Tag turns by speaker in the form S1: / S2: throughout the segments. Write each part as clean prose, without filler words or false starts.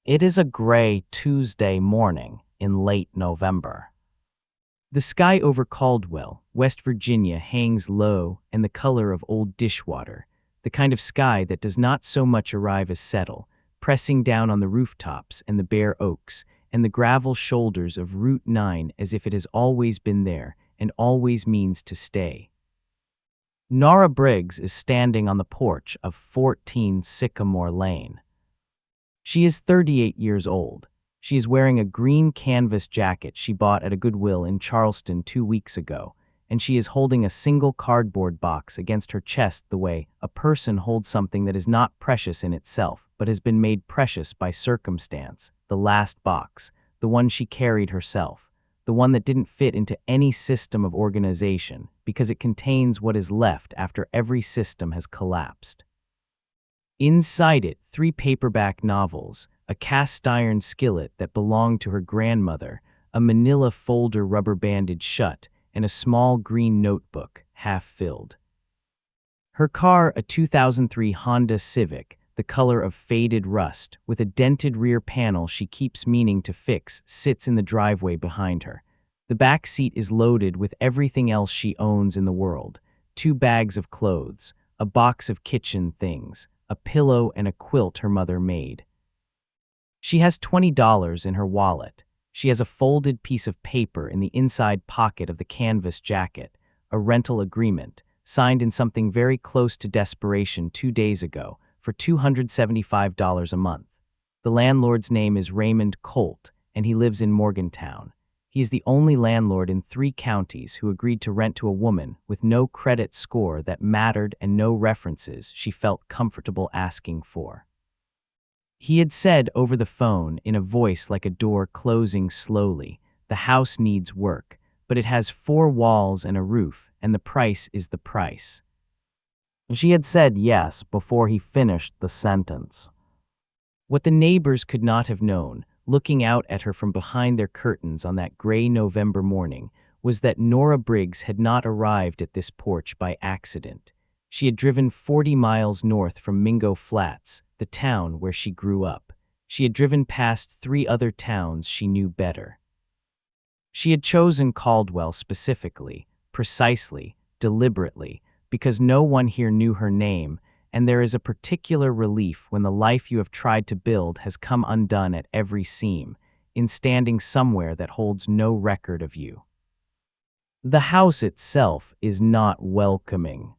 S1: It is a gray Tuesday morning in late November. The sky over Caldwell, West Virginia hangs low and the color of old dishwater, the kind of sky that does not so much arrive as settle, pressing down on the rooftops and the bare oaks and the gravel shoulders of Route 9 as if it has always been there and always means to stay. Nora Briggs is standing on the porch of 14 Sycamore Lane. She is 38 years old. She is wearing a green canvas jacket she bought at a Goodwill in Charleston 2 weeks ago, and she is holding a single cardboard box against her chest the way a person holds something that is not precious in itself but has been made precious by circumstance, the last box, the one she carried herself, the one that didn't fit into any system of organization because it contains what is left after every system has collapsed. Inside it, 3 paperback novels, a cast-iron skillet that belonged to her grandmother, a manila folder rubber-banded shut, and a small green notebook, half-filled. Her car, a 2003 Honda Civic, the color of faded rust, with a dented rear panel she keeps meaning to fix, sits in the driveway behind her. The back seat is loaded with everything else she owns in the world: 2 bags of clothes, a box of kitchen things, a pillow and a quilt her mother made. She has $20 in her wallet. She has a folded piece of paper in the inside pocket of the canvas jacket, a rental agreement, signed in something very close to desperation 2 days ago for $275 a month. The landlord's name is Raymond Colt, and he lives in Morgantown. He is the only landlord in 3 counties who agreed to rent to a woman with no credit score that mattered and no references she felt comfortable asking for. He had said over the phone in a voice like a door closing slowly, "The house needs work, but it has 4 walls and a roof, and the price is the price." She had said yes before he finished the sentence. What the neighbors could not have known, looking out at her from behind their curtains on that gray November morning, was that Nora Briggs had not arrived at this porch by accident. She had driven 40 miles north from Mingo Flats, the town where she grew up. She had driven past 3 other towns she knew better. She had chosen Caldwell specifically, precisely, deliberately, because no one here knew her name, and there is a particular relief when the life you have tried to build has come undone at every seam, in standing somewhere that holds no record of you. The house itself is not welcoming.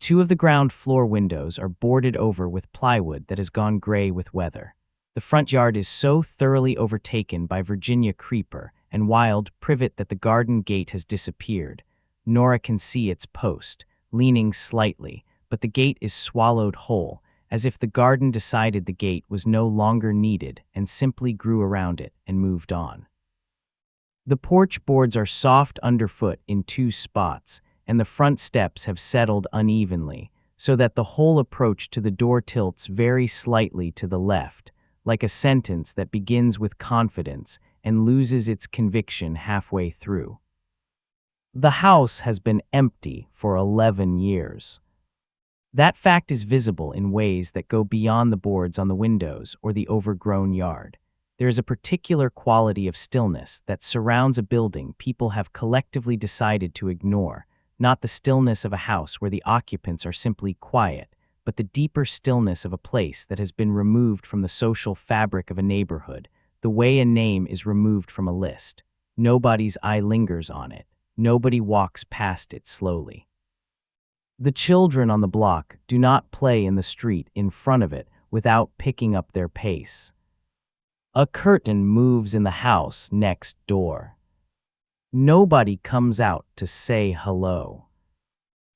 S1: 2 of the ground floor windows are boarded over with plywood that has gone gray with weather. The front yard is so thoroughly overtaken by Virginia creeper and wild privet that the garden gate has disappeared. Nora can see its post, leaning slightly, but the gate is swallowed whole, as if the garden decided the gate was no longer needed and simply grew around it and moved on. The porch boards are soft underfoot in 2 spots, and the front steps have settled unevenly, so that the whole approach to the door tilts very slightly to the left, like a sentence that begins with confidence and loses its conviction halfway through. The house has been empty for 11 years. That fact is visible in ways that go beyond the boards on the windows or the overgrown yard. There is a particular quality of stillness that surrounds a building people have collectively decided to ignore, not the stillness of a house where the occupants are simply quiet, but the deeper stillness of a place that has been removed from the social fabric of a neighborhood, the way a name is removed from a list. Nobody's eye lingers on it. Nobody walks past it slowly. The children on the block do not play in the street in front of it without picking up their pace. A curtain moves in the house next door. Nobody comes out to say hello.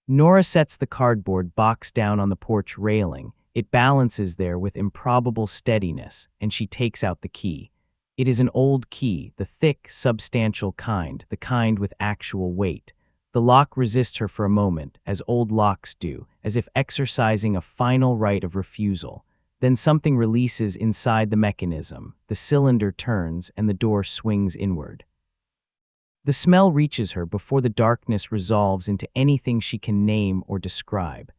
S1: Nora sets the cardboard box down on the porch railing. It balances there with improbable steadiness, and she takes out the key. It is an old key, the thick, substantial kind, the kind with actual weight. The lock resists her for a moment, as old locks do, as if exercising a final right of refusal. Then something releases inside the mechanism, the cylinder turns, and the door swings inward. The smell reaches her before the darkness resolves into anything she can name or describe.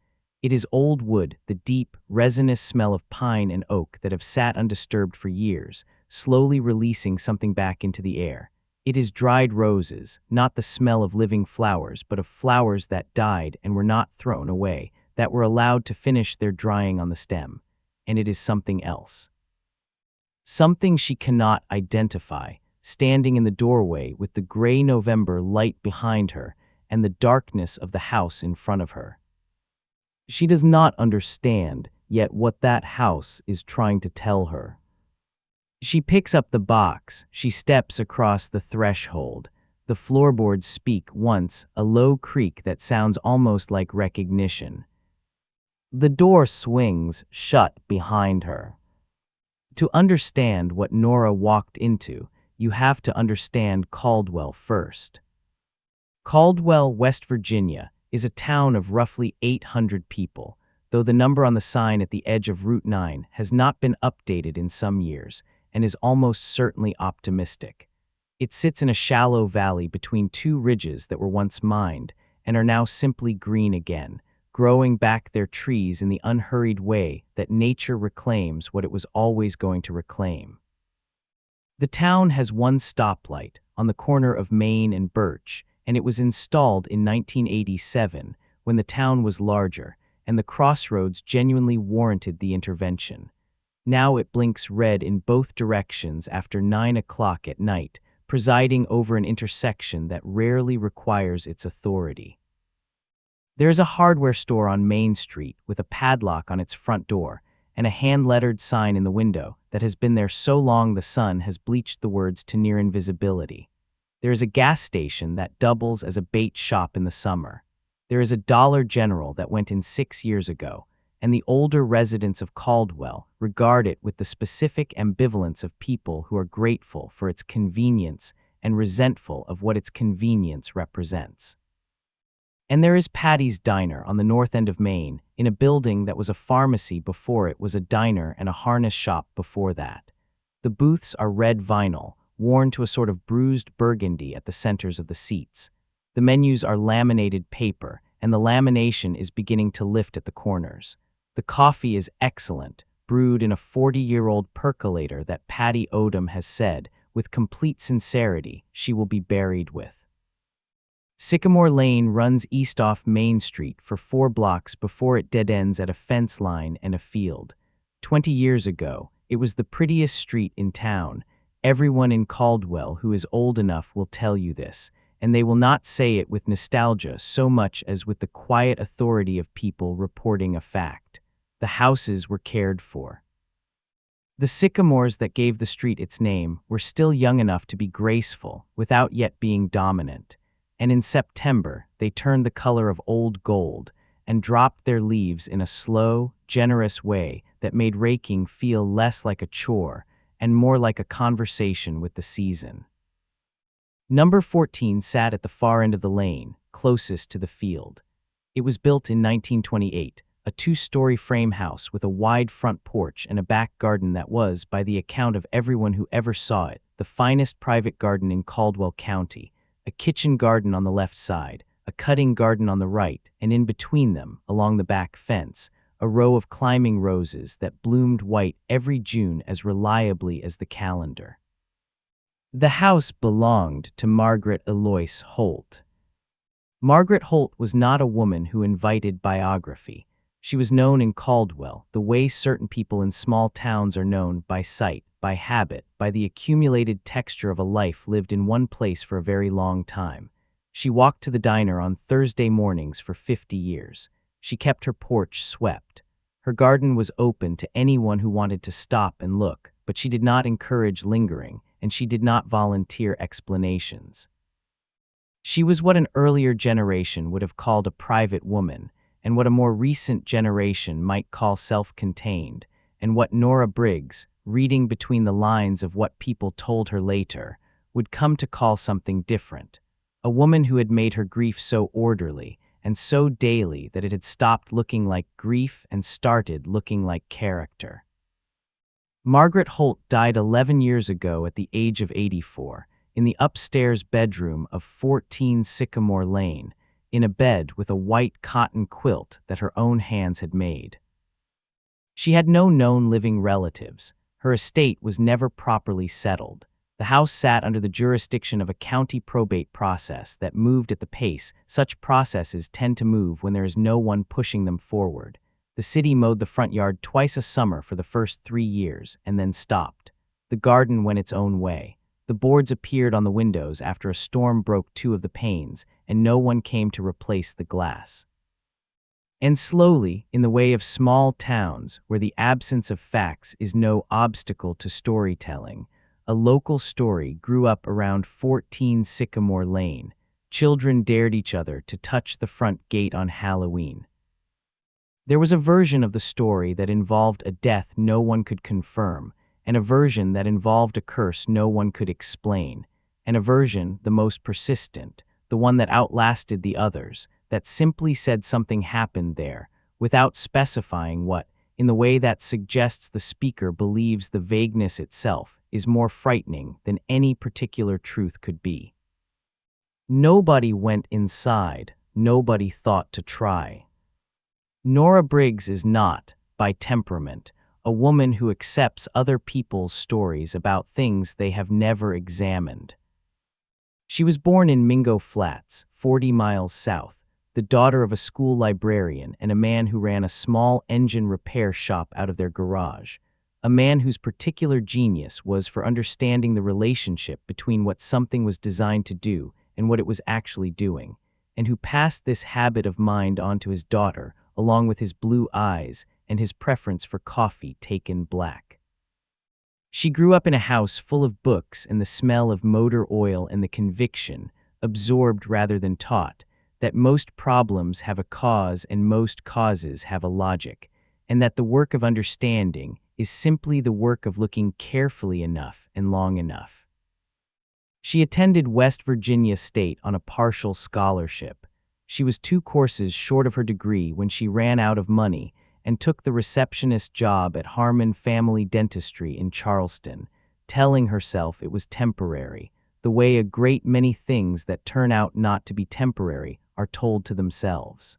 S1: It is old wood, the deep, resinous smell of pine and oak that have sat undisturbed for years, slowly releasing something back into the air. It is dried roses, not the smell of living flowers, but of flowers that died and were not thrown away, that were allowed to finish their drying on the stem. And it is something else. Something she cannot identify, standing in the doorway with the gray November light behind her and the darkness of the house in front of her. She does not understand yet what that house is trying to tell her. She picks up the box, she steps across the threshold. The floorboards speak once, a low creak that sounds almost like recognition. The door swings shut behind her. To understand what Nora walked into, you have to understand Caldwell first. Caldwell, West Virginia, is a town of roughly 800 people, though the number on the sign at the edge of Route 9 has not been updated in some years and is almost certainly optimistic. It sits in a shallow valley between two ridges that were once mined and are now simply green again, growing back their trees in the unhurried way that nature reclaims what it was always going to reclaim. The town has one stoplight on the corner of Main and Birch, and it was installed in 1987 when the town was larger and the crossroads genuinely warranted the intervention. Now it blinks red in both directions after 9 o'clock at night, presiding over an intersection that rarely requires its authority. There is a hardware store on Main Street with a padlock on its front door and a hand-lettered sign in the window that has been there so long the sun has bleached the words to near invisibility. There is a gas station that doubles as a bait shop in the summer. There is a Dollar General that went in 6 years ago, and the older residents of Caldwell regard it with the specific ambivalence of people who are grateful for its convenience and resentful of what its convenience represents. And there is Patty's Diner on the north end of Main, in a building that was a pharmacy before it was a diner and a harness shop before that. The booths are red vinyl, worn to a sort of bruised burgundy at the centers of the seats. The menus are laminated paper, and the lamination is beginning to lift at the corners. The coffee is excellent, brewed in a 40-year-old percolator that Patty Odom has said, with complete sincerity, she will be buried with. Sycamore Lane runs east off Main Street for 4 blocks before it dead ends at a fence line and a field. 20 years ago, it was the prettiest street in town. Everyone in Caldwell who is old enough will tell you this, and they will not say it with nostalgia so much as with the quiet authority of people reporting a fact. The houses were cared for. The sycamores that gave the street its name were still young enough to be graceful without yet being dominant. And in September, they turned the color of old gold and dropped their leaves in a slow, generous way that made raking feel less like a chore and more like a conversation with the season. Number 14 sat at the far end of the lane, closest to the field. It was built in 1928, a 2-story frame house with a wide front porch and a back garden that was, by the account of everyone who ever saw it, the finest private garden in Caldwell County. A kitchen garden on the left side, a cutting garden on the right, and in between them, along the back fence, a row of climbing roses that bloomed white every June as reliably as the calendar. The house belonged to Margaret Eloise Holt. Margaret Holt was not a woman who invited biography. She was known in Caldwell the way certain people in small towns are known, by sight, by habit, by the accumulated texture of a life lived in one place for a very long time. She walked to the diner on Thursday mornings for 50 years. She kept her porch swept. Her garden was open to anyone who wanted to stop and look, but she did not encourage lingering, and she did not volunteer explanations. She was what an earlier generation would have called a private woman, and what a more recent generation might call self-contained, and what Nora Briggs, reading between the lines of what people told her later, would come to call something different. A woman who had made her grief so orderly and so daily that it had stopped looking like grief and started looking like character. Margaret Holt died 11 years ago at the age of 84, in the upstairs bedroom of 14 Sycamore Lane, in a bed with a white cotton quilt that her own hands had made. She had no known living relatives. Her estate was never properly settled. The house sat under the jurisdiction of a county probate process that moved at the pace such processes tend to move when there is no one pushing them forward. The city mowed the front yard twice a summer for the first 3 years and then stopped. The garden went its own way. The boards appeared on the windows after a storm broke 2 of the panes, and no one came to replace the glass. And slowly, in the way of small towns where the absence of facts is no obstacle to storytelling, a local story grew up around 14 Sycamore Lane. Children dared each other to touch the front gate on Halloween. There was a version of the story that involved a death no one could confirm, and a version that involved a curse no one could explain, and a version, the most persistent, the one that outlasted the others, that simply said something happened there, without specifying what, in the way that suggests the speaker believes the vagueness itself is more frightening than any particular truth could be. Nobody went inside, nobody thought to try. Nora Briggs is not, by temperament, a woman who accepts other people's stories about things they have never examined. She was born in Mingo Flats, 40 miles south, the daughter of a school librarian and a man who ran a small engine repair shop out of their garage, a man whose particular genius was for understanding the relationship between what something was designed to do and what it was actually doing, and who passed this habit of mind on to his daughter, along with his blue eyes and his preference for coffee taken black. She grew up in a house full of books and the smell of motor oil and the conviction, absorbed rather than taught, that most problems have a cause and most causes have a logic, and that the work of understanding is simply the work of looking carefully enough and long enough. She attended West Virginia State on a partial scholarship. She was 2 courses short of her degree when she ran out of money and took the receptionist job at Harmon Family Dentistry in Charleston, telling herself it was temporary, the way a great many things that turn out not to be temporary are told to themselves.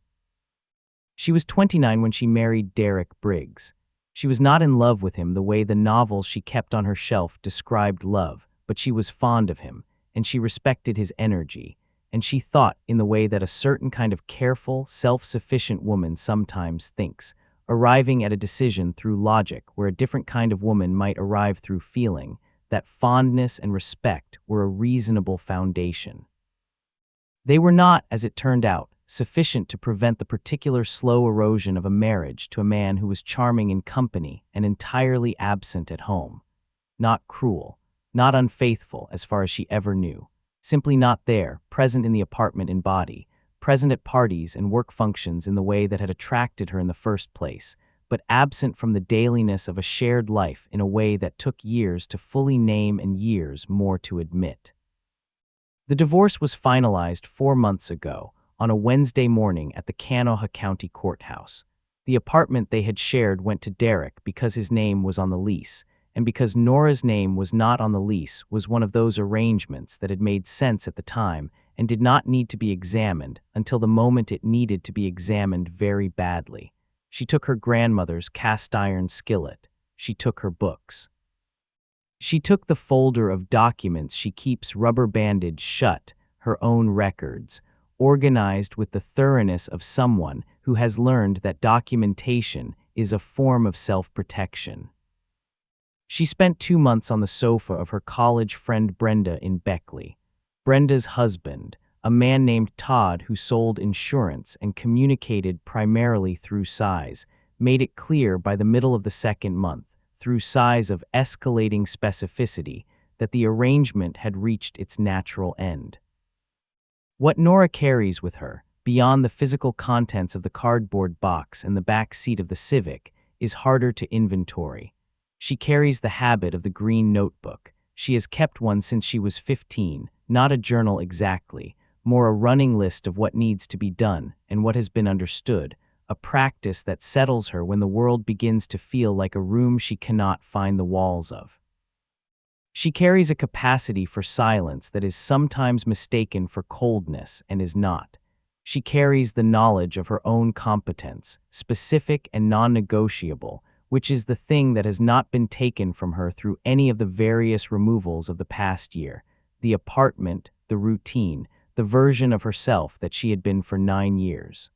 S1: She was 29 when she married Derek Briggs. She was not in love with him the way the novels she kept on her shelf described love, but she was fond of him, and she respected his energy, and she thought in the way that a certain kind of careful, self-sufficient woman sometimes thinks, arriving at a decision through logic where a different kind of woman might arrive through feeling, that fondness and respect were a reasonable foundation. They were not, as it turned out, sufficient to prevent the particular slow erosion of a marriage to a man who was charming in company and entirely absent at home. Not cruel, not unfaithful as far as she ever knew, simply not there, present in the apartment in body, present at parties and work functions in the way that had attracted her in the first place, but absent from the dailiness of a shared life in a way that took years to fully name and years more to admit. The divorce was finalized 4 months ago, on a Wednesday morning at the Kanawha County Courthouse. The apartment they had shared went to Derek because his name was on the lease, and because Nora's name was not on the lease was one of those arrangements that had made sense at the time and did not need to be examined until the moment it needed to be examined very badly. She took her grandmother's cast-iron skillet. She took her books. She took the folder of documents she keeps rubber-banded shut, her own records, organized with the thoroughness of someone who has learned that documentation is a form of self-protection. She spent 2 months on the sofa of her college friend Brenda in Beckley. Brenda's husband, a man named Todd who sold insurance and communicated primarily through sighs, made it clear by the middle of the 2nd month, through sighs of escalating specificity, that the arrangement had reached its natural end. What Nora carries with her, beyond the physical contents of the cardboard box and the back seat of the Civic, is harder to inventory. She carries the habit of the green notebook. She has kept one since she was 15, not a journal exactly, more a running list of what needs to be done and what has been understood, a practice that settles her when the world begins to feel like a room she cannot find the walls of. She carries a capacity for silence that is sometimes mistaken for coldness and is not. She carries the knowledge of her own competence, specific and non-negotiable, which is the thing that has not been taken from her through any of the various removals of the past year, the apartment, the routine, the version of herself that she had been for 9 years.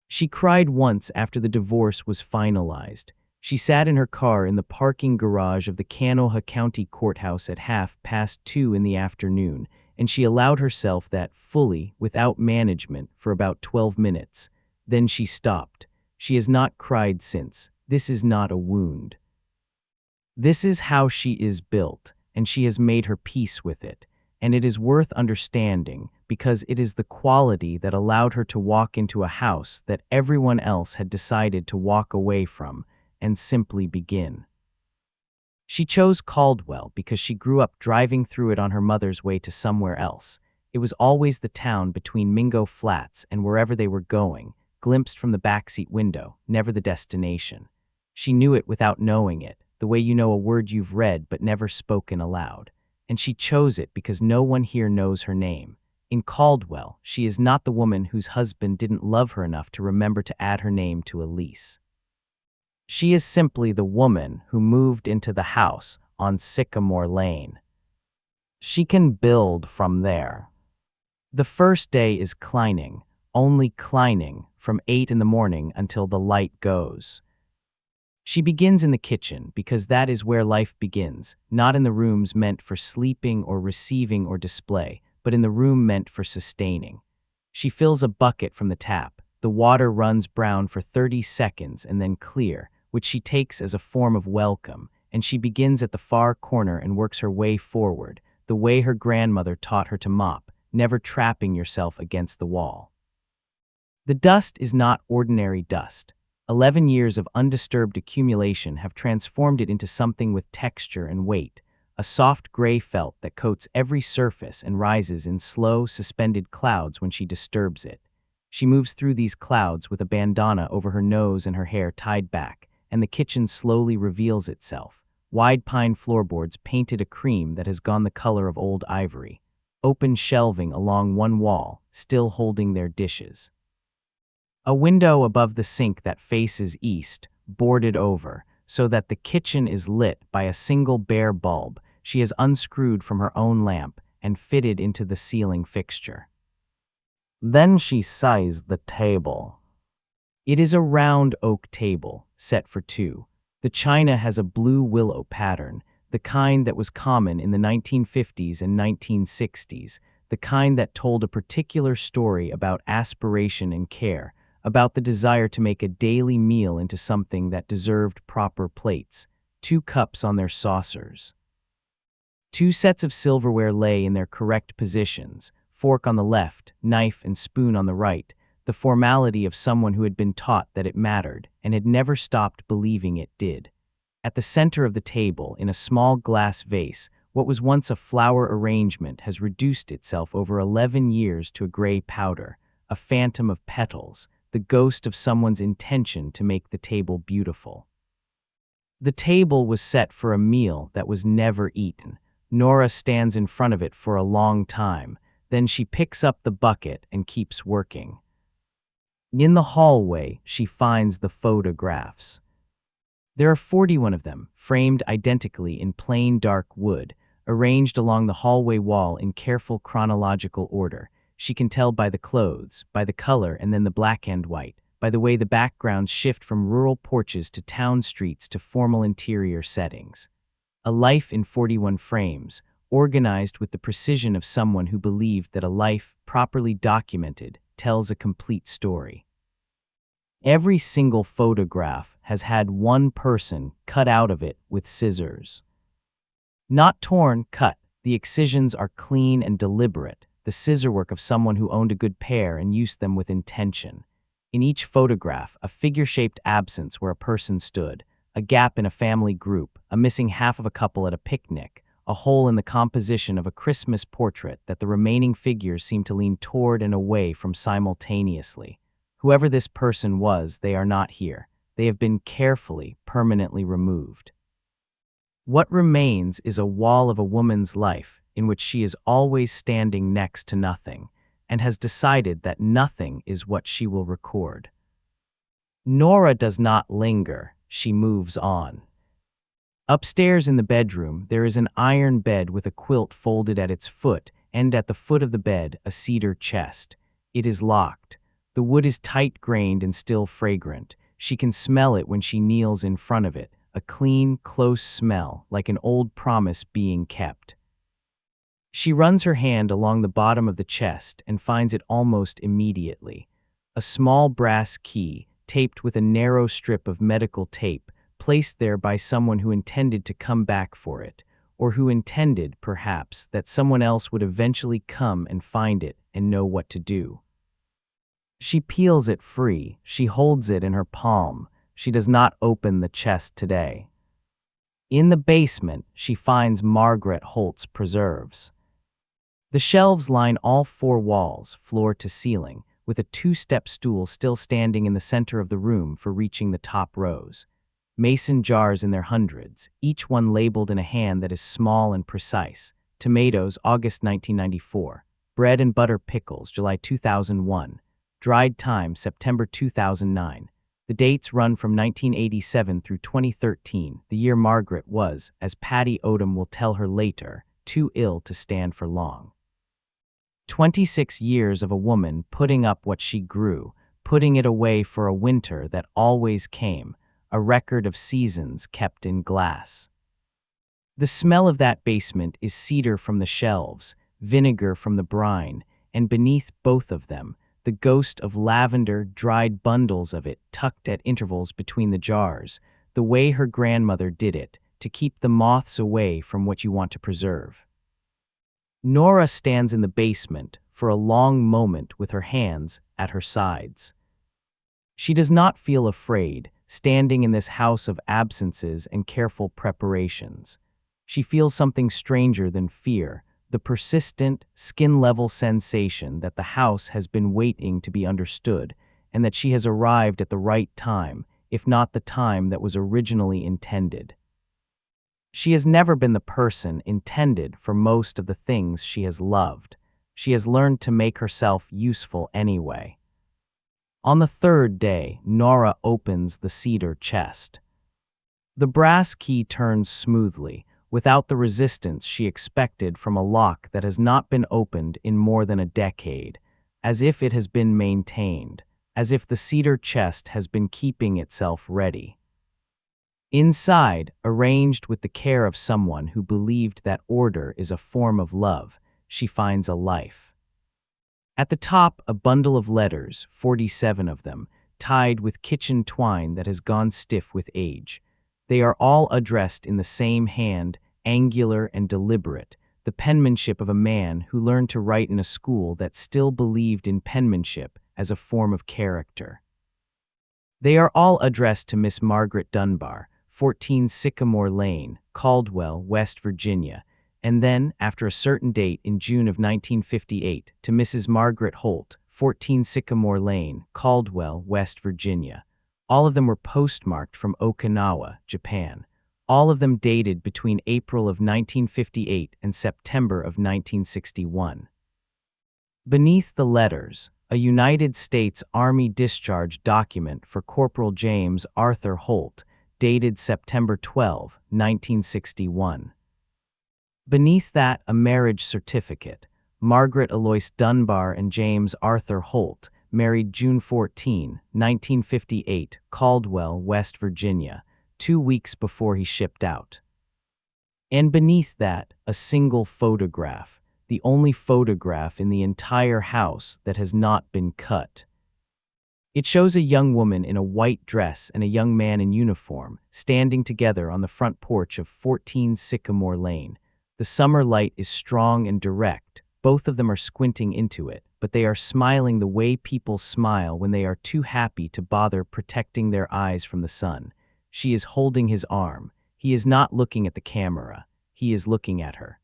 S1: She cried once after the divorce was finalized. She sat in her car in the parking garage of the Kanawha County Courthouse at 2:30 in the afternoon, and she allowed herself that fully, without management, for about 12 minutes. Then she stopped. She has not cried since. This is not a wound. This is how she is built, and she has made her peace with it. And it is worth understanding because it is the quality that allowed her to walk into a house that everyone else had decided to walk away from and simply begin. She chose Caldwell because she grew up driving through it on her mother's way to somewhere else. It was always the town between Mingo Flats and wherever they were going, glimpsed from the backseat window, never the destination. She knew it without knowing it, the way you know a word you've read but never spoken aloud. And she chose it because no one here knows her name. In Caldwell, she is not the woman whose husband didn't love her enough to remember to add her name to a lease. She is simply the woman who moved into the house on Sycamore Lane. She can build from there. The first day is climbing, only climbing, from 8 in the morning until the light goes. She begins in the kitchen because that is where life begins, not in the rooms meant for sleeping or receiving or display, but in the room meant for sustaining. She fills a bucket from the tap. The water runs brown for 30 seconds and then clear, which she takes as a form of welcome, and she begins at the far corner and works her way forward, the way her grandmother taught her to mop, never trapping yourself against the wall. The dust is not ordinary dust. 11 years of undisturbed accumulation have transformed it into something with texture and weight, a soft gray felt that coats every surface and rises in slow, suspended clouds when she disturbs it. She moves through these clouds with a bandana over her nose and her hair tied back, and the kitchen slowly reveals itself. Wide pine floorboards painted a cream that has gone the color of old ivory. Open shelving along one wall, still holding their dishes. A window above the sink that faces east, boarded over, so that the kitchen is lit by a single bare bulb she has unscrewed from her own lamp and fitted into the ceiling fixture. Then she sized the table. It is a round oak table, set for 2. The china has a blue willow pattern, the kind that was common in the 1950s and 1960s, the kind that told a particular story about aspiration and care, about the desire to make a daily meal into something that deserved proper plates, 2 cups on their saucers. 2 sets of silverware lay in their correct positions, fork on the left, knife and spoon on the right, the formality of someone who had been taught that it mattered and had never stopped believing it did. At the center of the table, in a small glass vase, what was once a flower arrangement has reduced itself over 11 years to a gray powder, a phantom of petals, the ghost of someone's intention to make the table beautiful. The table was set for a meal that was never eaten. Nora stands in front of it for a long time, then she picks up the bucket and keeps working. In the hallway, she finds the photographs. There are 41 of them, framed identically in plain dark wood, arranged along the hallway wall in careful chronological order. She can tell by the clothes, by the color and then the black and white, by the way the backgrounds shift from rural porches to town streets to formal interior settings. A life in 41 frames, organized with the precision of someone who believed that a life, properly documented, tells a complete story. Every single photograph has had one person cut out of it with scissors. Not torn, cut. The excisions are clean and deliberate, the scissor work of someone who owned a good pair and used them with intention. In each photograph, a figure-shaped absence where a person stood, a gap in a family group, a missing half of a couple at a picnic, a hole in the composition of a Christmas portrait that the remaining figures seem to lean toward and away from simultaneously. Whoever this person was, they are not here. They have been carefully, permanently removed. What remains is a wall of a woman's life in which she is always standing next to nothing, and has decided that nothing is what she will record. Nora does not linger, she moves on. Upstairs in the bedroom, there is an iron bed with a quilt folded at its foot, and at the foot of the bed, a cedar chest. It is locked. The wood is tight-grained and still fragrant. She can smell it when she kneels in front of it, a clean, close smell, like an old promise being kept. She runs her hand along the bottom of the chest and finds it almost immediately. A small brass key, taped with a narrow strip of medical tape, placed there by someone who intended to come back for it, or who intended, perhaps, that someone else would eventually come and find it and know what to do. She peels it free. She holds it in her palm. She does not open the chest today. In the basement, she finds Margaret Holt's preserves. The shelves line all four walls, floor to ceiling, with a two-step stool still standing in the center of the room for reaching the top rows. Mason jars in their hundreds, each one labeled in a hand that is small and precise. Tomatoes, August 1994. Bread and butter pickles, July 2001. Dried thyme, September 2009. The dates run from 1987 through 2013, the year Margaret was, as Patty Odom will tell her later, too ill to stand for long. 26 years of a woman putting up what she grew, putting it away for a winter that always came, a record of seasons kept in glass. The smell of that basement is cedar from the shelves, vinegar from the brine, and beneath both of them, the ghost of lavender, dried bundles of it tucked at intervals between the jars, the way her grandmother did it, to keep the moths away from what you want to preserve. Nora stands in the basement for a long moment with her hands at her sides. She does not feel afraid, standing in this house of absences and careful preparations. She feels something stranger than fear, the persistent, skin-level sensation that the house has been waiting to be understood, and that she has arrived at the right time, if not the time that was originally intended. She has never been the person intended for most of the things she has loved. She has learned to make herself useful anyway. On the third day, Nora opens the cedar chest. The brass key turns smoothly, without the resistance she expected from a lock that has not been opened in more than a decade, as if it has been maintained, as if the cedar chest has been keeping itself ready. Inside, arranged with the care of someone who believed that order is a form of love, she finds a life. At the top, a bundle of letters, 47 of them, tied with kitchen twine that has gone stiff with age. They are all addressed in the same hand, angular and deliberate, the penmanship of a man who learned to write in a school that still believed in penmanship as a form of character. They are all addressed to Miss Margaret Dunbar, 14 Sycamore Lane, Caldwell, West Virginia, and then, after a certain date in June of 1958, to Mrs. Margaret Holt, 14 Sycamore Lane, Caldwell, West Virginia. All of them were postmarked from Okinawa, Japan. All of them dated between April of 1958 and September of 1961. Beneath the letters, a United States Army discharge document for Corporal James Arthur Holt, dated September 12, 1961. Beneath that, a marriage certificate. Margaret Alois Dunbar and James Arthur Holt, married June 14, 1958, Caldwell, West Virginia, 2 weeks before he shipped out. And beneath that, a single photograph, the only photograph in the entire house that has not been cut. It shows a young woman in a white dress and a young man in uniform, standing together on the front porch of 14 Sycamore Lane. The summer light is strong and direct. Both of them are squinting into it, but they are smiling the way people smile when they are too happy to bother protecting their eyes from the sun. She is holding his arm. He is not looking at the camera. He is looking at her.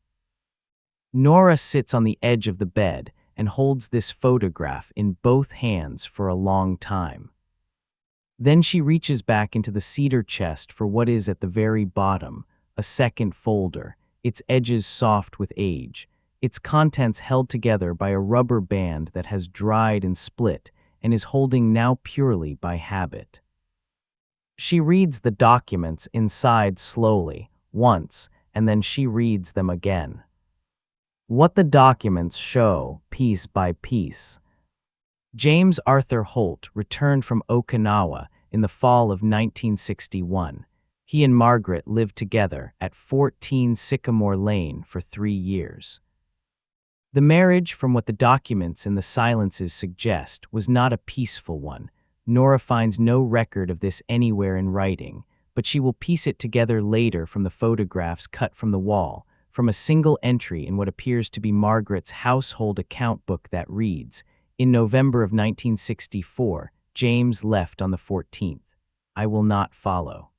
S1: Nora sits on the edge of the bed and holds this photograph in both hands for a long time. Then she reaches back into the cedar chest for what is at the very bottom, a second folder, its edges soft with age. its contents held together by a rubber band that has dried and split and is holding now purely by habit. She reads the documents inside slowly, once, and then she reads them again. What the documents show, piece by piece. James Arthur Holt returned from Okinawa in the fall of 1961. He and Margaret lived together at 14 Sycamore Lane for 3 years. The marriage, from what the documents and the silences suggest, was not a peaceful one. Nora finds no record of this anywhere in writing, but she will piece it together later from the photographs cut from the wall, from a single entry in what appears to be Margaret's household account book that reads, "In November of 1964, James left on the 14th. I will not follow."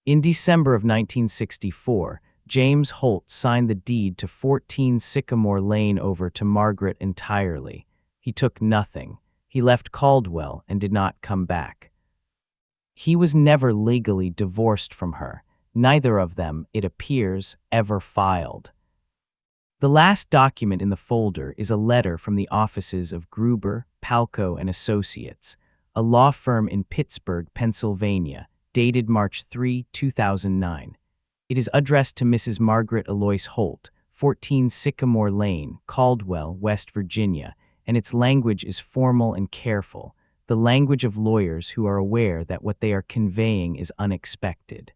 S1: In December of 1964, James Holt signed the deed to 14 Sycamore Lane over to Margaret entirely. He took nothing. He left Caldwell and did not come back. He was never legally divorced from her. Neither of them, it appears, ever filed. The last document in the folder is a letter from the offices of Gruber, Palco and Associates, a law firm in Pittsburgh, Pennsylvania, dated March 3, 2009. It is addressed to Mrs. Margaret Alois Holt, 14 Sycamore Lane, Caldwell, West Virginia, and its language is formal and careful, the language of lawyers who are aware that what they are conveying is unexpected.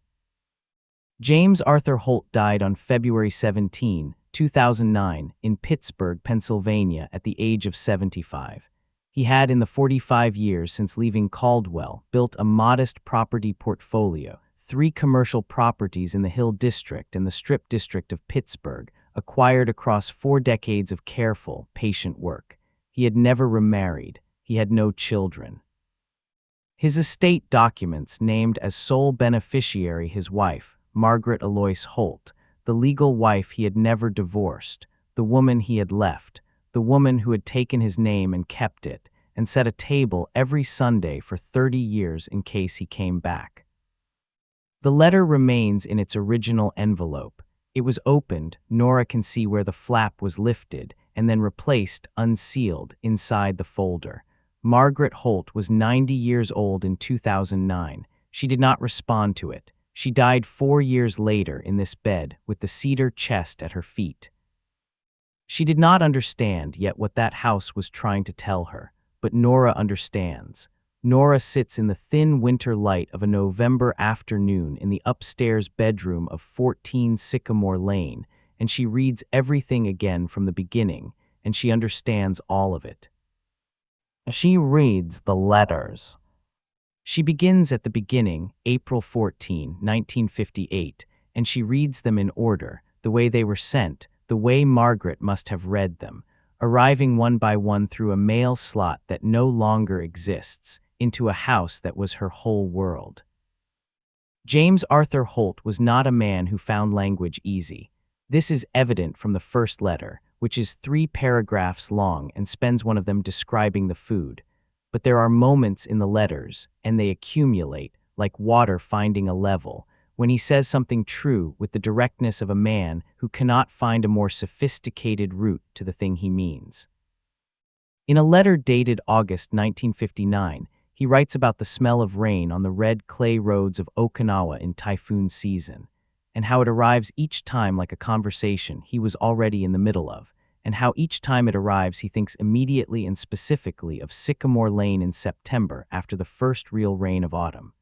S1: James Arthur Holt died on February 17, 2009, in Pittsburgh, Pennsylvania, at the age of 75. He had, in the 45 years since leaving Caldwell, built a modest property portfolio, 3 commercial properties in the Hill District and the Strip District of Pittsburgh, acquired across 4 decades of careful, patient work. He had never remarried. He had no children. His estate documents named as sole beneficiary his wife, Margaret Alois Holt, the legal wife he had never divorced, the woman he had left, the woman who had taken his name and kept it, and set a table every Sunday for 30 years in case he came back. The letter remains in its original envelope. It was opened, Nora can see where the flap was lifted, and then replaced, unsealed, inside the folder. Margaret Holt was 90 years old in 2009. She did not respond to it. She died 4 years later in this bed with the cedar chest at her feet. She did not understand yet what that house was trying to tell her, but Nora understands. Nora sits in the thin winter light of a November afternoon in the upstairs bedroom of 14 Sycamore Lane, and she reads everything again from the beginning, and she understands all of it. She reads the letters. She begins at the beginning, April 14, 1958, and she reads them in order, the way they were sent, the way Margaret must have read them, arriving one by one through a mail slot that no longer exists, into a house that was her whole world. James Arthur Holt was not a man who found language easy. This is evident from the first letter, which is 3 paragraphs long and spends one of them describing the food. But there are moments in the letters, and they accumulate, like water finding a level, when he says something true with the directness of a man who cannot find a more sophisticated route to the thing he means. In a letter dated August 1959, he writes about the smell of rain on the red clay roads of Okinawa in typhoon season, and how it arrives each time like a conversation he was already in the middle of, and how each time it arrives he thinks immediately and specifically of Sycamore Lane in September after the first real rain of autumn.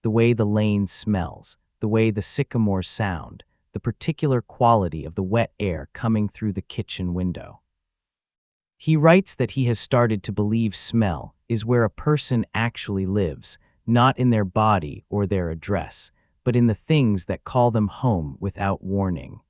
S1: The way the lane smells, the way the sycamores sound, the particular quality of the wet air coming through the kitchen window. He writes that he has started to believe smell is where a person actually lives, not in their body or their address, but in the things that call them home without warning.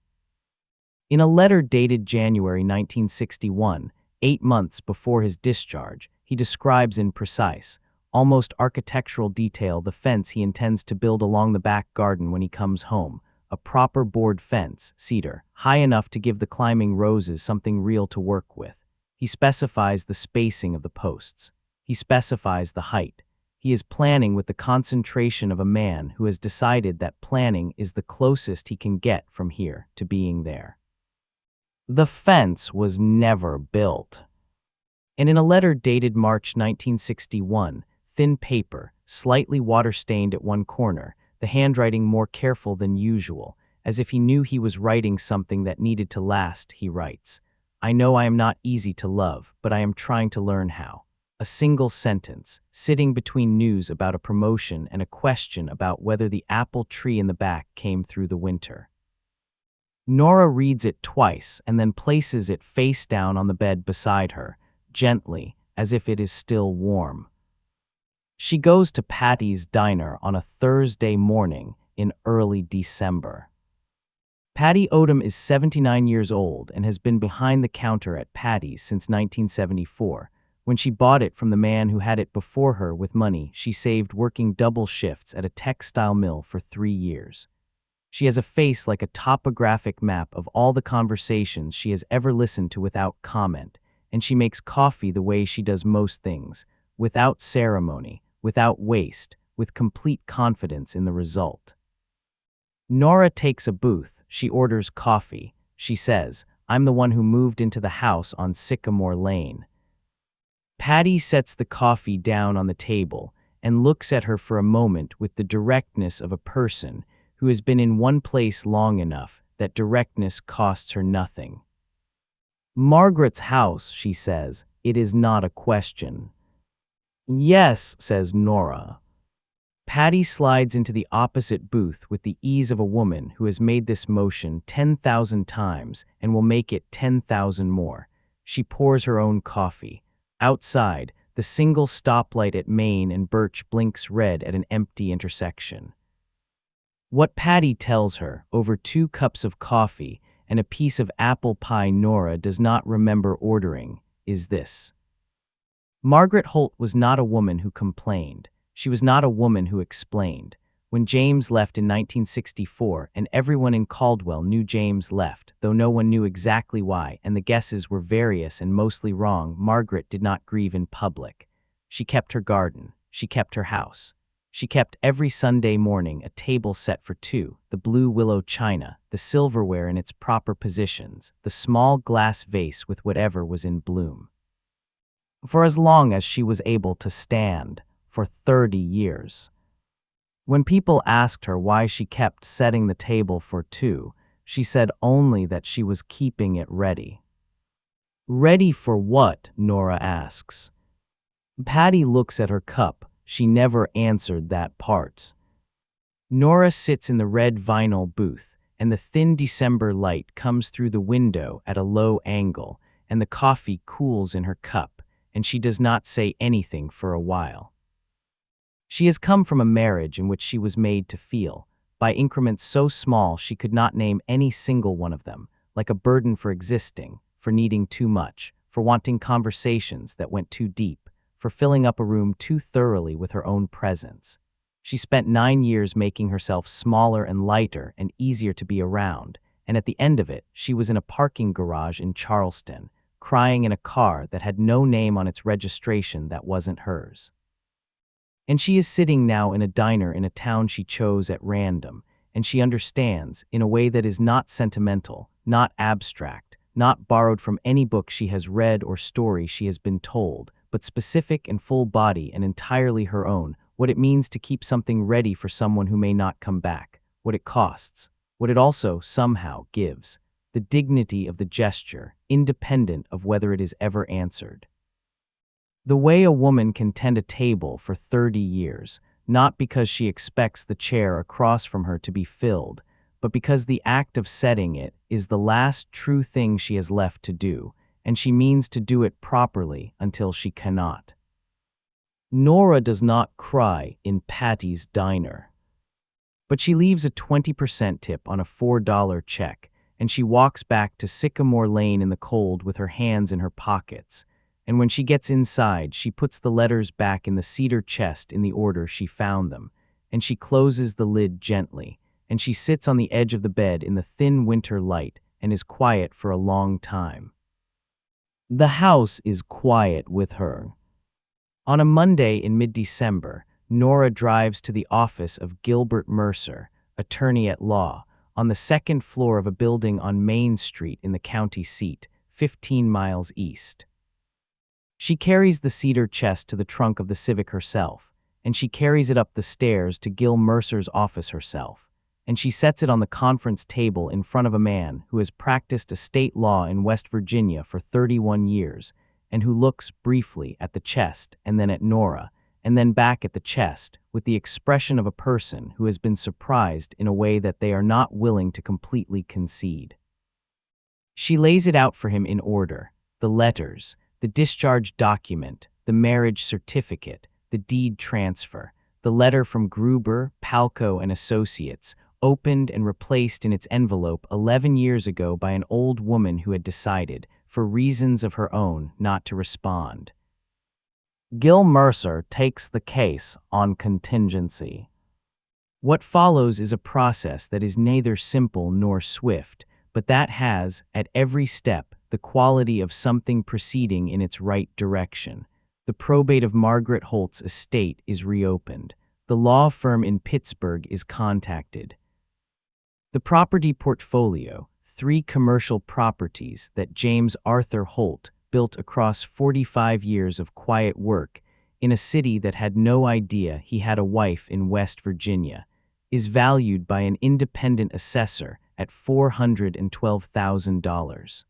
S1: In a letter dated January 1961, 8 months before his discharge, he describes in precise, almost architectural detail the fence he intends to build along the back garden when he comes home, a proper board fence, cedar, high enough to give the climbing roses something real to work with. He specifies the spacing of the posts. He specifies the height. He is planning with the concentration of a man who has decided that planning is the closest he can get from here to being there. The fence was never built. And in a letter dated March 1961, thin paper, slightly water-stained at one corner, the handwriting more careful than usual, as if he knew he was writing something that needed to last, he writes, "I know I am not easy to love, but I am trying to learn how." A single sentence, sitting between news about a promotion and a question about whether the apple tree in the back came through the winter. Nora reads it twice and then places it face down on the bed beside her, gently, as if it is still warm. She goes to Patty's diner on a Thursday morning in early December. Patty Odom is 79 years old and has been behind the counter at Patty's since 1974. When she bought it from the man who had it before her with money she saved working double shifts at a textile mill for 3 years. She has a face like a topographic map of all the conversations she has ever listened to without comment, and she makes coffee the way she does most things, without ceremony, without waste, with complete confidence in the result. Nora takes a booth. She orders coffee. She says, "I'm the one who moved into the house on Sycamore Lane." Patty sets the coffee down on the table and looks at her for a moment with the directness of a person who has been in one place long enough that directness costs her nothing. "Margaret's house," she says. "It is not a question." "Yes," says Nora. Patty slides into the opposite booth with the ease of a woman who has made this motion 10,000 times and will make it 10,000 more. She pours her own coffee. Outside, the single stoplight at Main and Birch blinks red at an empty intersection. What Patty tells her, over 2 cups of coffee and a piece of apple pie Nora does not remember ordering, is this. Margaret Holt was not a woman who complained. She was not a woman who explained. When James left in 1964, and everyone in Caldwell knew James left, though no one knew exactly why, and the guesses were various and mostly wrong, Margaret did not grieve in public. She kept her garden. She kept her house. She kept every Sunday morning a table set for 2, the blue willow china, the silverware in its proper positions, the small glass vase with whatever was in bloom. For as long as she was able to stand, for 30 years. When people asked her why she kept setting the table for 2, she said only that she was keeping it ready. "Ready for what?" Nora asks. Patty looks at her cup. She never answered that part. Nora sits in the red vinyl booth, and the thin December light comes through the window at a low angle, and the coffee cools in her cup, and she does not say anything for a while. She has come from a marriage in which she was made to feel, by increments so small she could not name any single one of them, like a burden for existing, for needing too much, for wanting conversations that went too deep, for filling up a room too thoroughly with her own presence. She spent 9 years making herself smaller and lighter and easier to be around, and at the end of it, she was in a parking garage in Charleston, crying in a car that had no name on its registration that wasn't hers. And she is sitting now in a diner in a town she chose at random, and she understands, in a way that is not sentimental, not abstract, not borrowed from any book she has read or story she has been told, but specific and full body and entirely her own, what it means to keep something ready for someone who may not come back, what it costs, what it also, somehow, gives, the dignity of the gesture, independent of whether it is ever answered. The way a woman can tend a table for 30 years, not because she expects the chair across from her to be filled, but because the act of setting it is the last true thing she has left to do, and she means to do it properly until she cannot. Nora does not cry in Patty's diner. But she leaves a 20% tip on a $4 check, and she walks back to Sycamore Lane in the cold with her hands in her pockets. And when she gets inside, she puts the letters back in the cedar chest in the order she found them, and she closes the lid gently, and she sits on the edge of the bed in the thin winter light and is quiet for a long time. The house is quiet with her. On a Monday in mid-December, Nora drives to the office of Gilbert Mercer, attorney at law, on the second floor of a building on Main Street in the county seat, 15 miles east. She carries the cedar chest to the trunk of the Civic herself, and she carries it up the stairs to Gil Mercer's office herself, and she sets it on the conference table in front of a man who has practiced estate law in West Virginia for 31 years, and who looks briefly at the chest and then at Nora, and then back at the chest with the expression of a person who has been surprised in a way that they are not willing to completely concede. She lays it out for him in order: the letters, the discharge document, the marriage certificate, the deed transfer, the letter from Gruber, Palco and Associates, opened and replaced in its envelope 11 years ago by an old woman who had decided, for reasons of her own, not to respond. Gil Mercer takes the case on contingency. What follows is a process that is neither simple nor swift, but that has, at every step, the quality of something proceeding in its right direction. The probate of Margaret Holt's estate is reopened. The law firm in Pittsburgh is contacted. The property portfolio, 3 commercial properties that James Arthur Holt built across 45 years of quiet work in a city that had no idea he had a wife in West Virginia, is valued by an independent assessor at $412,000.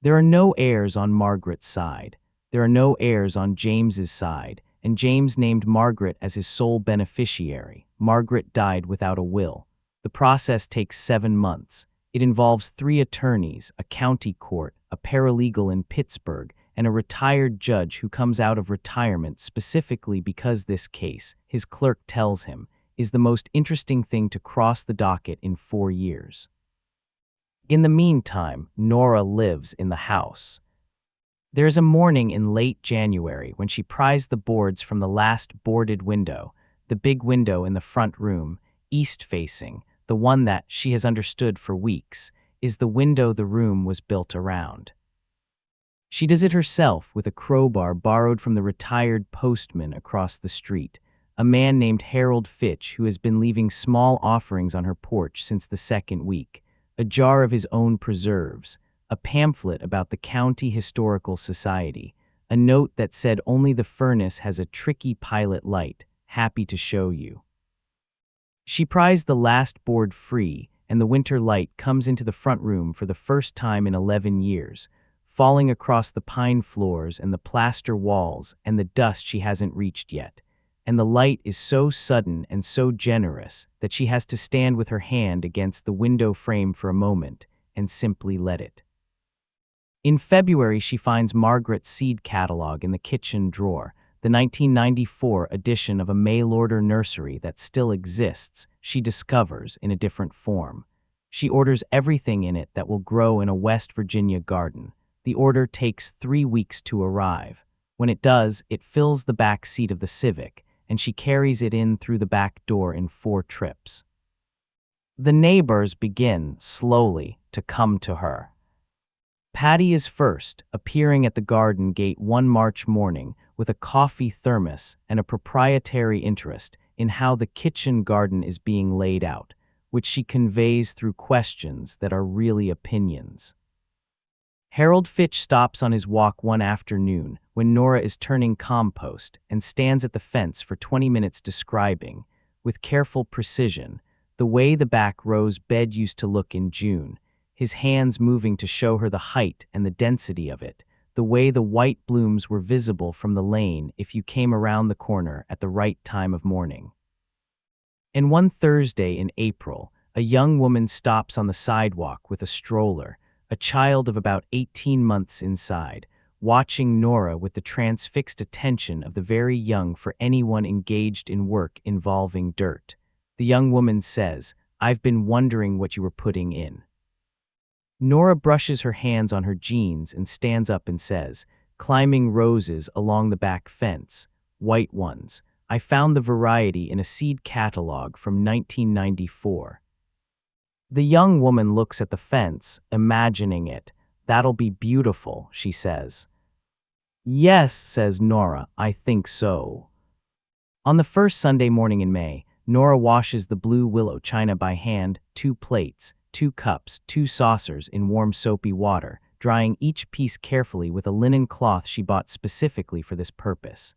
S1: There are no heirs on Margaret's side. There are no heirs on James's side, and James named Margaret as his sole beneficiary. Margaret died without a will. The process takes 7 months. It involves 3 attorneys, a county court, a paralegal in Pittsburgh, and a retired judge who comes out of retirement specifically because this case, his clerk tells him, is the most interesting thing to cross the docket in 4 years. In the meantime, Nora lives in the house. There is a morning in late January when she pries the boards from the last boarded window, the big window in the front room, east-facing, the one that, she has understood for weeks, is the window the room was built around. She does it herself with a crowbar borrowed from the retired postman across the street, a man named Harold Fitch who has been leaving small offerings on her porch since the 2nd week, a jar of his own preserves, a pamphlet about the County Historical Society, a note that said only the furnace has a tricky pilot light, happy to show you. She pries the last board free, and the winter light comes into the front room for the first time in 11 years, falling across the pine floors and the plaster walls and the dust she hasn't reached yet. And the light is so sudden and so generous that she has to stand with her hand against the window frame for a moment and simply let it. In February, she finds Margaret's seed catalog in the kitchen drawer, the 1994 edition of a mail-order nursery that still exists, she discovers in a different form. She orders everything in it that will grow in a West Virginia garden. The order takes 3 weeks to arrive. When it does, it fills the back seat of the Civic, and she carries it in through the back door in 4 trips. The neighbors begin, slowly, to come to her. Patty is first, appearing at the garden gate one March morning with a coffee thermos and a proprietary interest in how the kitchen garden is being laid out, which she conveys through questions that are really opinions. Harold Fitch stops on his walk one afternoon when Nora is turning compost and stands at the fence for 20 minutes describing, with careful precision, the way the back row's bed used to look in June, his hands moving to show her the height and the density of it, the way the white blooms were visible from the lane if you came around the corner at the right time of morning. And one Thursday in April, a young woman stops on the sidewalk with a stroller, a child of about 18 months inside, watching Nora with the transfixed attention of the very young for anyone engaged in work involving dirt. The young woman says, "I've been wondering what you were putting in." Nora brushes her hands on her jeans and stands up and says, "Climbing roses along the back fence, white ones. I found the variety in a seed catalog from 1994. The young woman looks at the fence, imagining it. "That'll be beautiful," she says. "Yes," says Nora, "I think so." On the first Sunday morning in May, Nora washes the blue willow china by hand, 2 plates, 2 cups, 2 saucers in warm soapy water, drying each piece carefully with a linen cloth she bought specifically for this purpose.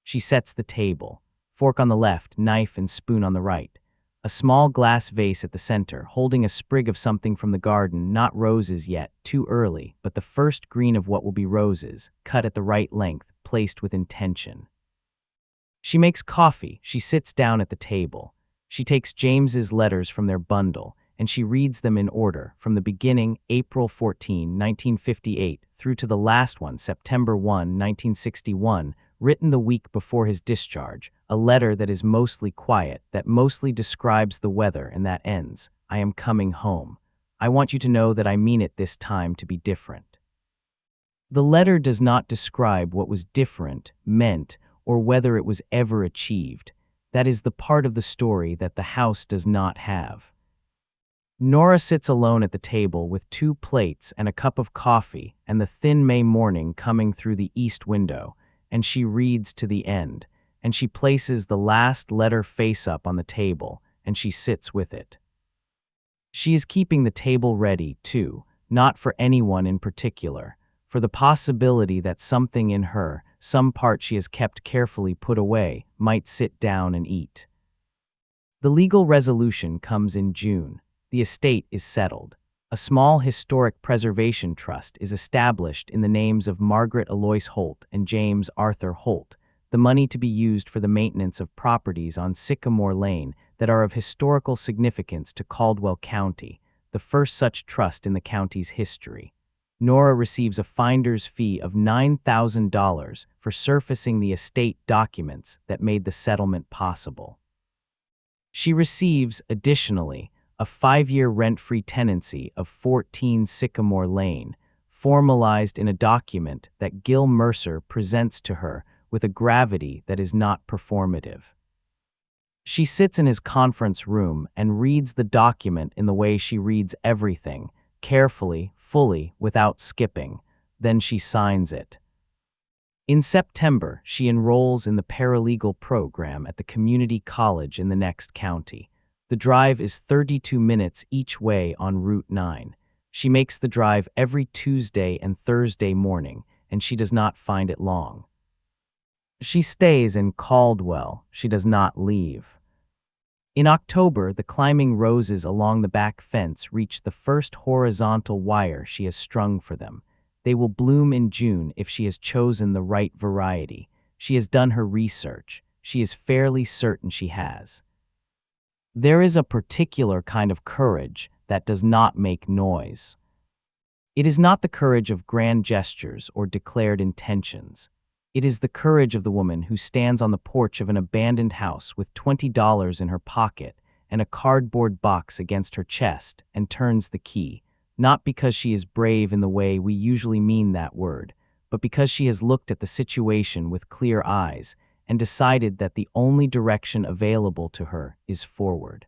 S1: She sets the table, fork on the left, knife and spoon on the right. A small glass vase at the center, holding a sprig of something from the garden, not roses yet, too early, but the first green of what will be roses, cut at the right length, placed with intention. She makes coffee. She sits down at the table. She takes James's letters from their bundle, and she reads them in order, from the beginning, April 14, 1958, through to the last one, September 1, 1961, written the week before his discharge, a letter that is mostly quiet, that mostly describes the weather, and that ends, "I am coming home. I want you to know that I mean it this time to be different." The letter does not describe what was different, meant, or whether it was ever achieved. That is the part of the story that the house does not have. Nora sits alone at the table with 2 plates and a cup of coffee and the thin May morning coming through the east window, and she reads to the end, and she places the last letter face up on the table, and she sits with it. She is keeping the table ready, too, not for anyone in particular, for the possibility that something in her, some part she has kept carefully put away, might sit down and eat. The legal resolution comes in June. The estate is settled. A small historic preservation trust is established in the names of Margaret Alois Holt and James Arthur Holt, the money to be used for the maintenance of properties on Sycamore Lane that are of historical significance to Caldwell County, the first such trust in the county's history. Nora receives a finder's fee of $9,000 for surfacing the estate documents that made the settlement possible. She receives, additionally, a 5-year rent-free tenancy of 14 Sycamore Lane, formalized in a document that Gil Mercer presents to her with a gravity that is not performative. She sits in his conference room and reads the document in the way she reads everything, carefully, fully, without skipping. Then she signs it. In September, she enrolls in the paralegal program at the community college in the next county. The drive is 32 minutes each way on Route 9. She makes the drive every Tuesday and Thursday morning, and she does not find it long. She stays in Caldwell. She does not leave. In October, the climbing roses along the back fence reach the first horizontal wire she has strung for them. They will bloom in June if she has chosen the right variety. She has done her research. She is fairly certain she has. There is a particular kind of courage that does not make noise. It is not the courage of grand gestures or declared intentions. It is the courage of the woman who stands on the porch of an abandoned house with $20 in her pocket and a cardboard box against her chest and turns the key, not because she is brave in the way we usually mean that word, but because she has looked at the situation with clear eyes and decided that the only direction available to her is forward.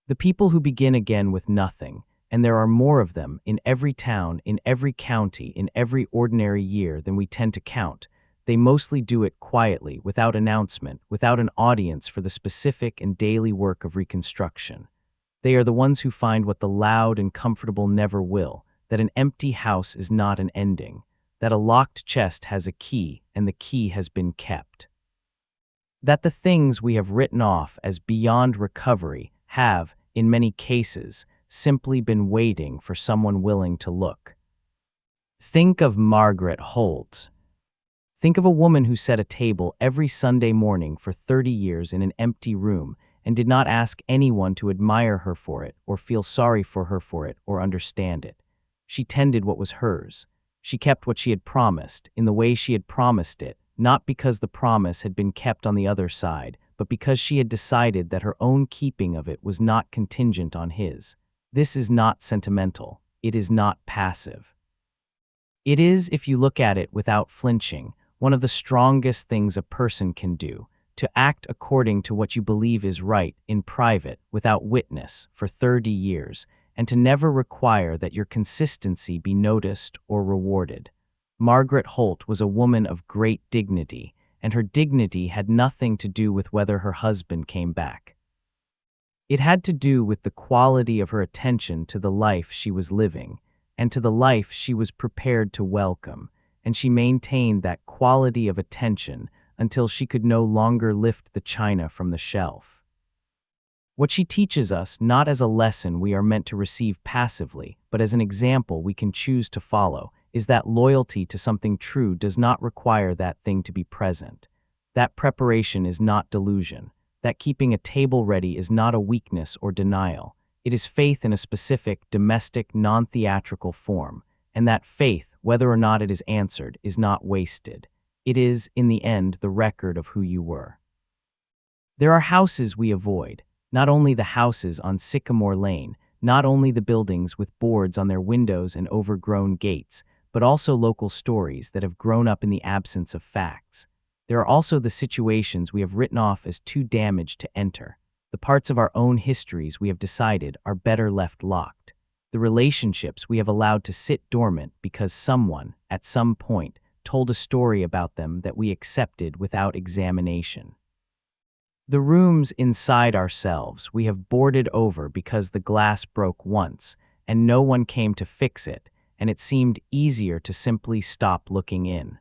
S1: The people who begin again with nothing, and there are more of them in every town, in every county, in every ordinary year than we tend to count, they mostly do it quietly, without announcement, without an audience for the specific and daily work of reconstruction. They are the ones who find what the loud and comfortable never will, that an empty house is not an ending, that a locked chest has a key and the key has been kept. That the things we have written off as beyond recovery have, in many cases, simply been waiting for someone willing to look. Think of Margaret Holt. Think of a woman who set a table every Sunday morning for 30 years in an empty room and did not ask anyone to admire her for it or feel sorry for her for it or understand it. She tended what was hers. She kept what she had promised in the way she had promised it, not because the promise had been kept on the other side, but because she had decided that her own keeping of it was not contingent on his. This is not sentimental. It is not passive. It is, if you look at it without flinching, one of the strongest things a person can do, to act according to what you believe is right in private, without witness, for 30 years, and to never require that your consistency be noticed or rewarded. Margaret Holt was a woman of great dignity, and her dignity had nothing to do with whether her husband came back. It had to do with the quality of her attention to the life she was living and to the life she was prepared to welcome, and she maintained that quality of attention until she could no longer lift the china from the shelf. What she teaches us, not as a lesson we are meant to receive passively, but as an example we can choose to follow, is that loyalty to something true does not require that thing to be present. That preparation is not delusion. That keeping a table ready is not a weakness or denial. It is faith in a specific, domestic, non-theatrical form. And that faith, whether or not it is answered, is not wasted. It is, in the end, the record of who you were. There are houses we avoid. Not only the houses on Sycamore Lane, not only the buildings with boards on their windows and overgrown gates, but also local stories that have grown up in the absence of facts. There are also the situations we have written off as too damaged to enter, the parts of our own histories we have decided are better left locked, the relationships we have allowed to sit dormant because someone, at some point, told a story about them that we accepted without examination. The rooms inside ourselves we have boarded over because the glass broke once and no one came to fix it, and it seemed easier to simply stop looking in.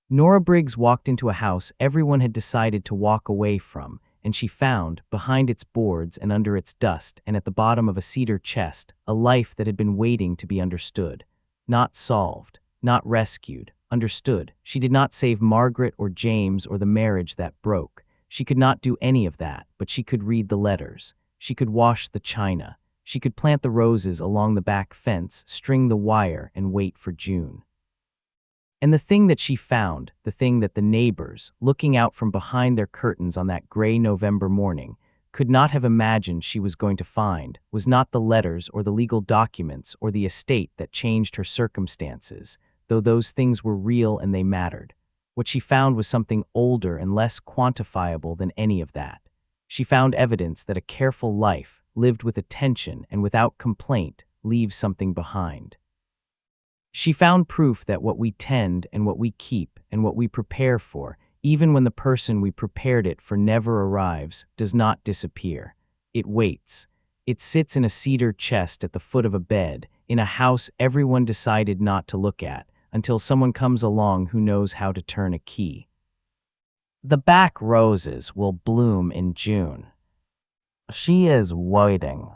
S1: Nora Briggs walked into a house everyone had decided to walk away from, and she found, behind its boards and under its dust and at the bottom of a cedar chest, a life that had been waiting to be understood. Not solved, not rescued, understood. She did not save Margaret or James or the marriage that broke. She could not do any of that, but she could read the letters. She could wash the china. She could plant the roses along the back fence, string the wire, and wait for June. And the thing that she found, the thing that the neighbors, looking out from behind their curtains on that gray November morning, could not have imagined she was going to find, was not the letters or the legal documents or the estate that changed her circumstances, though those things were real and they mattered. What she found was something older and less quantifiable than any of that. She found evidence that a careful life, lived with attention and without complaint, leaves something behind. She found proof that what we tend and what we keep and what we prepare for, even when the person we prepared it for never arrives, does not disappear. It waits. It sits in a cedar chest at the foot of a bed, in a house everyone decided not to look at, until someone comes along who knows how to turn a key. The back roses will bloom in June. She is waiting.